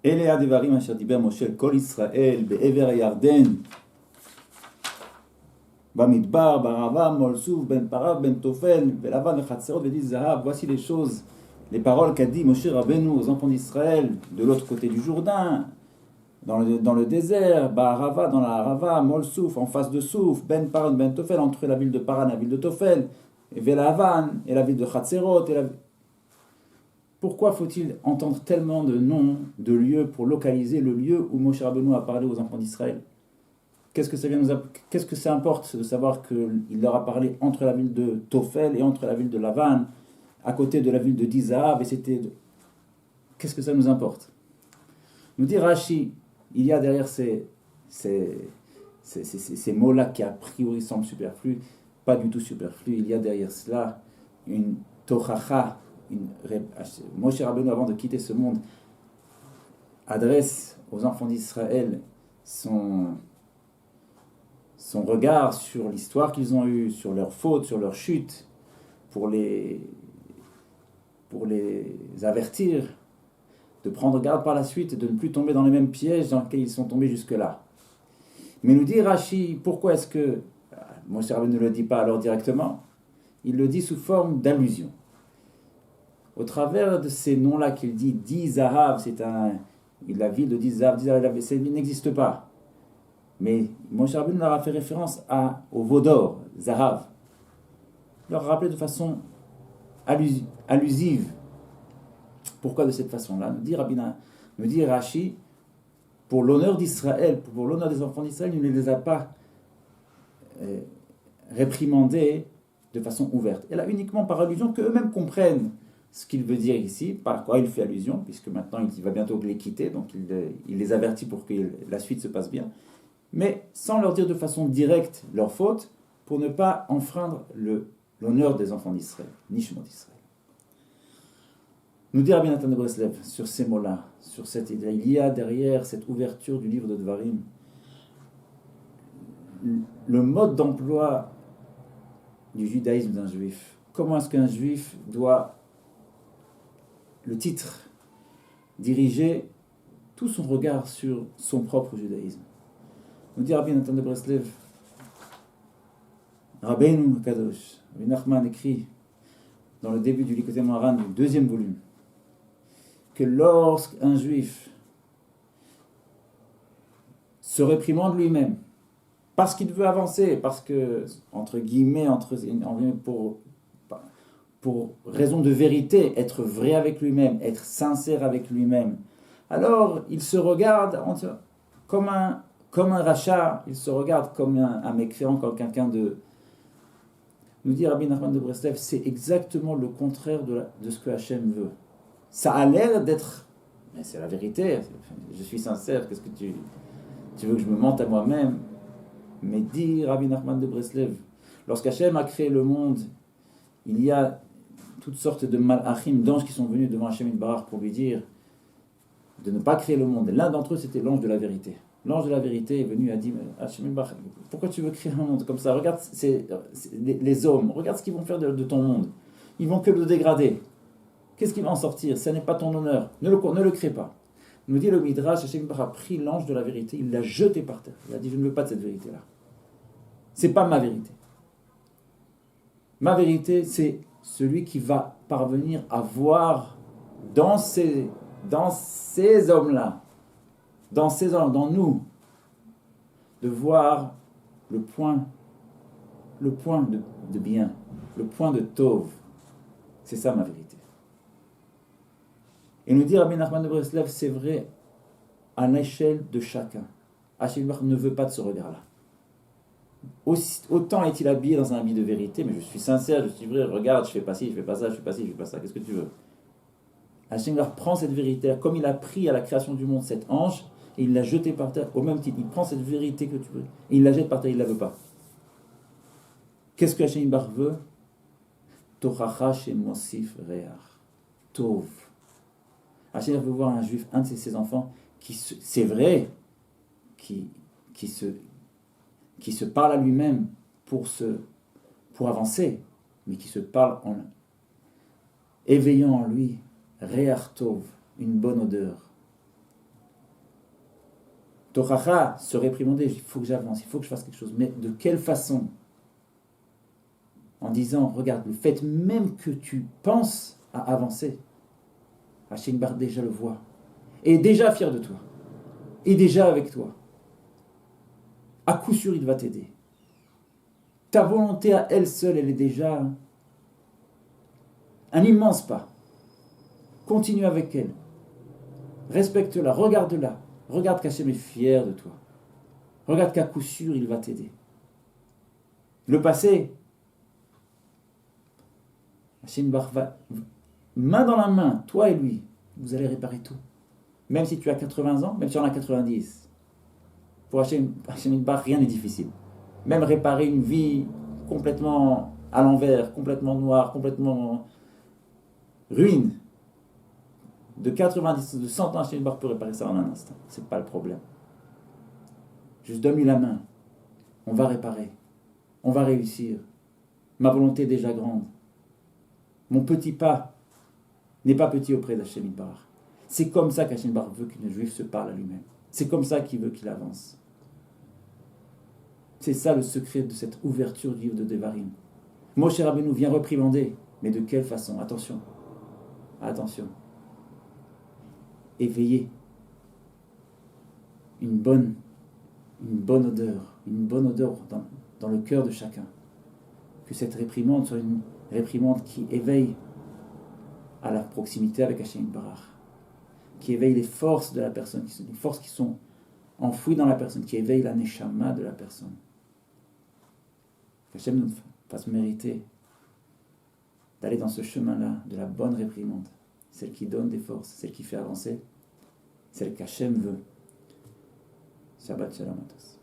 Elea devarim asher diber Moshe el kol Israël be'ever Yarden Bamidbar, Barava, Molsouf, Ben Parav, Ben Tofel, Belavan, Lechatserot, Vedis Zahav. Voici les choses, les paroles qu'a dit Moshe Rabbeinu aux enfants d'Israël, de l'autre côté du Jourdain, dans le désert, Barava, dans la Harava, Molsouf, en face de Souf, Ben Parav, Ben Tofel, entre la ville de Paran et la ville de Tofel, et Velavan, et la ville de Chatserot. Pourquoi faut-il entendre tellement de noms, de lieux, pour localiser le lieu où Moshe Rabbeinu a parlé aux enfants d'Israël? Qu'est-ce que ça importe de savoir qu'il leur a parlé entre la ville de Tofel et entre la ville de Lavan, à côté de la ville de Dizahav, Qu'est-ce que ça nous importe? Nous dit Rashi, il y a derrière ces mots-là qui a priori semblent superflus, pas du tout superflus, il y a derrière cela une tochacha, Moshe Rabbeinu, avant de quitter ce monde, adresse aux enfants d'Israël son regard sur l'histoire qu'ils ont eue, sur leurs fautes, sur leurs chutes, pour les avertir, de prendre garde par la suite et de ne plus tomber dans les mêmes pièges dans lesquels ils sont tombés jusque-là. Mais nous dit Rashi, pourquoi est-ce que Moshe Rabbeinu ne le dit pas alors directement? Il le dit sous forme d'allusion. Au travers de ces noms-là qu'il dit, Dizahav, la ville de Dizahav, il n'existe pas. Mais Moshe Rabbeinu leur a fait référence au veau d'or, Zahav. Il leur a rappelé de façon allusive. Pourquoi de cette façon-là? Nous dit Rashi, pour l'honneur d'Israël, pour l'honneur des enfants d'Israël, il ne les a pas réprimandés de façon ouverte. Et là, uniquement par allusion, qu'eux-mêmes comprennent ce qu'il veut dire ici, par quoi il fait allusion, puisque maintenant il va bientôt les quitter, donc il les avertit pour que la suite se passe bien. Mais sans leur dire de façon directe leur faute, pour ne pas enfreindre l'honneur des enfants d'Israël, Nishmot d'Israël. Nous dit Rabbi Nathan de Breslev sur ces mots-là, il y a derrière cette ouverture du livre de Devarim, le mode d'emploi du judaïsme d'un juif. Comment est-ce qu'un juif doit, le titre, diriger tout son regard sur son propre judaïsme? Nous dit Rabbi Nathan de Breslev, Rabbeinu Kadosh, Rabbi Nachman écrit dans le début du Likutei Moharan du 2e volume, que lorsqu'un juif se réprimande lui-même, parce qu'il veut avancer, parce que, entre guillemets, pour raison de vérité, être vrai avec lui-même, être sincère avec lui-même, alors il se regarde comme un rachat, il se regarde comme un mécréant, comme quelqu'un de... Nous dit Rabbi Nachman de Breslev, c'est exactement le contraire de ce que Hachem veut. Ça a l'air d'être... Mais c'est la vérité, je suis sincère, qu'est-ce que tu veux que je me mente à moi-même? Mais dit Rabbi Nachman de Breslev, lorsqu'Hachem a créé le monde, il y a toutes sortes de malachim, d'anges qui sont venus devant Hachem Yitbarach pour lui dire de ne pas créer le monde. L'un d'entre eux, c'était l'ange de la vérité. L'ange de la vérité est venu et a dit, Hachem Yitbarach, pourquoi tu veux créer un monde comme ça? Regarde les hommes, regarde ce qu'ils vont faire de ton monde. Ils vont que le dégrader. Qu'est-ce qui va en sortir? Ce n'est pas ton honneur. Ne le crée pas. Nous dit le Midrash, Hachem Yitbarach a pris l'ange de la vérité, il l'a jeté par terre. Il a dit, je ne veux pas de cette vérité-là. C'est pas ma vérité. Ma vérité, c'est celui qui va parvenir à voir dans ces hommes-là, dans nous, de voir le point de bien, le point de tov. C'est ça ma vérité. Et nous dit Rabbi Nachman de Breslev, c'est vrai à l'échelle de chacun. Hachem ne veut pas de ce regard-là. Autant est-il habillé dans un habit de vérité, mais je suis sincère, je suis vrai, regarde, je fais pas ci, je fais pas ça, je fais pas ci, je fais pas ça, qu'est-ce que tu veux? Hachem prend cette vérité, comme il a pris à la création du monde cet ange, et il l'a jeté par terre, au même titre, il prend cette vérité que tu veux, et il la jette par terre, il ne la veut pas. Qu'est-ce que Hachem veut? Tochacha shemosif reach, tov. Hachem veut voir un juif, un de ses enfants, c'est vrai, qui se parle à lui-même pour avancer, mais qui se parle en éveillant en lui Reach Tov, une bonne odeur. Tochacha, se réprimander, il faut que j'avance, il faut que je fasse quelque chose. Mais de quelle façon? En disant, regarde, le fait même que tu penses à avancer, Hachem Bar déjà le voit, et est déjà fier de toi, est déjà avec toi. À coup sûr, il va t'aider. Ta volonté à elle seule, elle est déjà un immense pas. Continue avec elle. Respecte-la, regarde-la. Regarde qu'Hachem est fier de toi. Regarde qu'à coup sûr, il va t'aider. Le passé, Hachem Bar va, main dans la main, toi et lui, vous allez réparer tout. Même si tu as 80 ans, même si on a 90. Pour Hachem Bar, rien n'est difficile. Même réparer une vie complètement à l'envers, complètement noire, complètement ruine, de 90, de 100 ans, Hachem Bar peut réparer ça en un instant. C'est pas le problème. Juste donne-lui la main. On va réparer. On va réussir. Ma volonté est déjà grande. Mon petit pas n'est pas petit auprès d'Hachem Bar. C'est comme ça qu'Hachem Bar veut qu'une juive se parle à lui-même. C'est comme ça qu'il veut qu'il avance. C'est ça le secret de cette ouverture du livre de Devarim. Moshe Rabbeinu vient réprimander, mais de quelle façon? Attention, attention. Éveiller une bonne odeur dans le cœur de chacun. Que cette réprimande soit une réprimande qui éveille à la proximité avec Hachem Barach, qui éveille les forces de la personne, les forces qui sont enfouies dans la personne, qui éveille la neshama de la personne. Qu'Hachem nous fasse mériter d'aller dans ce chemin-là, de la bonne réprimande, celle qui donne des forces, celle qui fait avancer, celle qu'Hachem veut. Shabbat Shalom à tous.